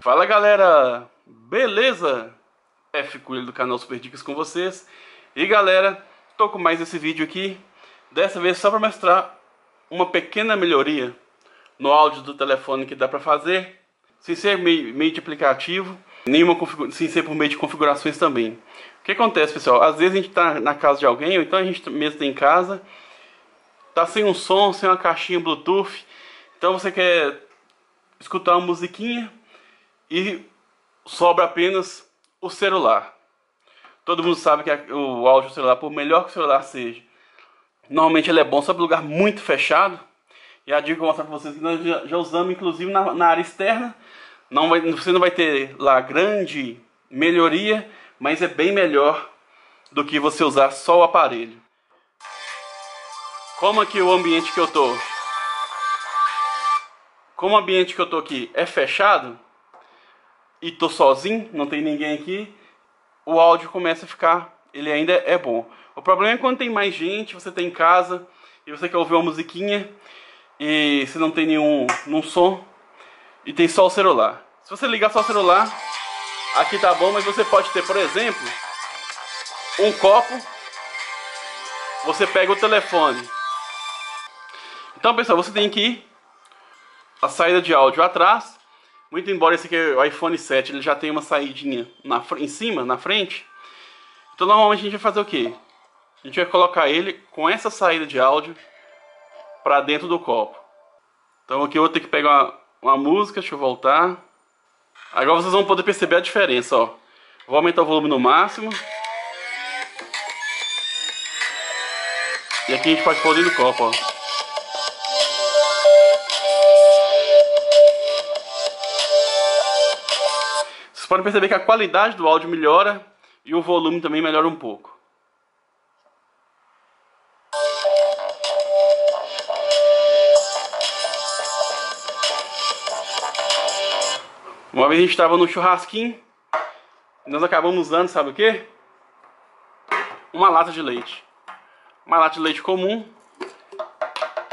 Fala galera, beleza? F Coelho do canal Super Dicas com vocês. E galera, tô com mais esse vídeo aqui. Dessa vez só para mostrar uma pequena melhoria no áudio do telefone que dá para fazer, sem ser meio de aplicativo, sem ser por meio de configurações também. O que acontece, pessoal? Às vezes a gente tá na casa de alguém, ou então a gente mesmo tá em casa, tá sem um som, sem uma caixinha Bluetooth. Então você quer escutar uma musiquinha e sobra apenas o celular. Todo mundo sabe que o áudio do celular, por melhor que o celular seja, normalmente ele é bom só para lugar muito fechado. E a dica que eu vou mostrar para vocês que nós já usamos inclusive na área externa. Você não vai ter lá grande melhoria, mas é bem melhor do que você usar só o aparelho. Como aqui o ambiente que eu tô, como o ambiente que eu tô aqui é fechado e tô sozinho, não tem ninguém aqui, o áudio começa a ficar, ele ainda é bom. O problema é quando tem mais gente, você tá em casa e você quer ouvir uma musiquinha e você não tem nenhum som e tem só o celular. Se você ligar só o celular, aqui tá bom, mas você pode ter, por exemplo, um copo, você pega o telefone. Então, pessoal, você tem que ir a saída de áudio atrás. Muito embora esse aqui, o iPhone 7, ele já tem uma saídinha em cima, na frente. Então normalmente a gente vai fazer o quê? A gente vai colocar ele com essa saída de áudio para dentro do copo. Então aqui eu vou ter que pegar uma música, deixa eu voltar. Agora vocês vão poder perceber a diferença, ó. Vou aumentar o volume no máximo. E aqui a gente pode pôr dentro do copo, ó. Vocês podem perceber que a qualidade do áudio melhora e o volume também melhora um pouco. Uma vez a gente estava no churrasquinho e nós acabamos usando, sabe o que? Uma lata de leite. Uma lata de leite comum.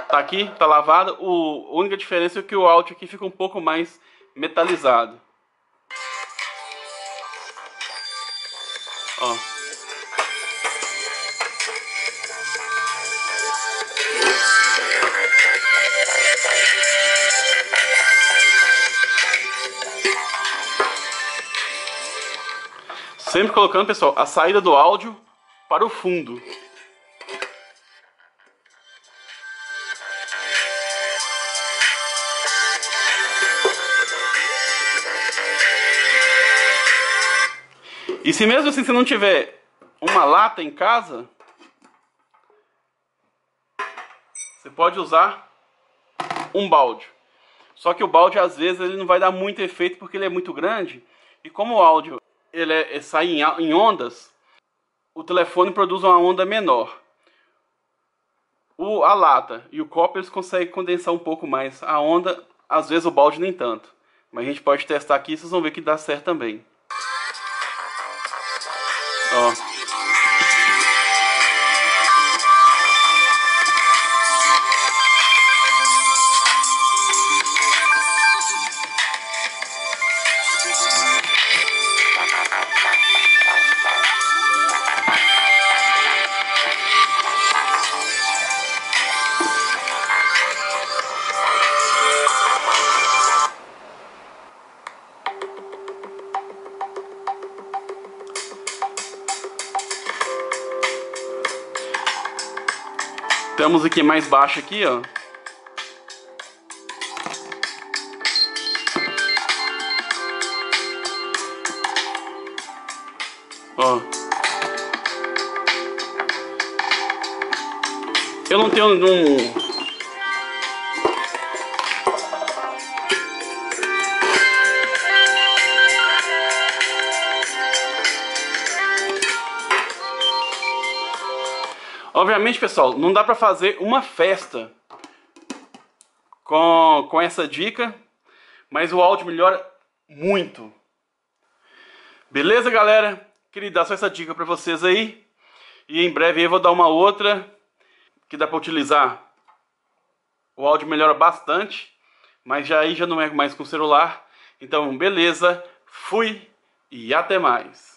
Tá aqui, tá lavada. A única diferença é que o áudio aqui fica um pouco mais metalizado. Ó. Sempre colocando, pessoal, a saída do áudio para o fundo. E se mesmo assim você não tiver uma lata em casa, você pode usar um balde. Só que o balde às vezes ele não vai dar muito efeito porque ele é muito grande. E como o áudio ele sai em ondas, o telefone produz uma onda menor. A lata e o copo eles conseguem condensar um pouco mais a onda, às vezes o balde nem tanto. Mas a gente pode testar aqui e vocês vão ver que dá certo também. Ó. Tem uma musiquinha mais baixa aqui, ó. Ó. Eu não tenho Obviamente, pessoal, não dá pra fazer uma festa com essa dica, mas o áudio melhora muito. Beleza, galera? Queria dar só essa dica pra vocês aí. E em breve eu vou dar uma outra que dá pra utilizar. O áudio melhora bastante, mas aí já não é mais com o celular. Então, beleza, fui e até mais.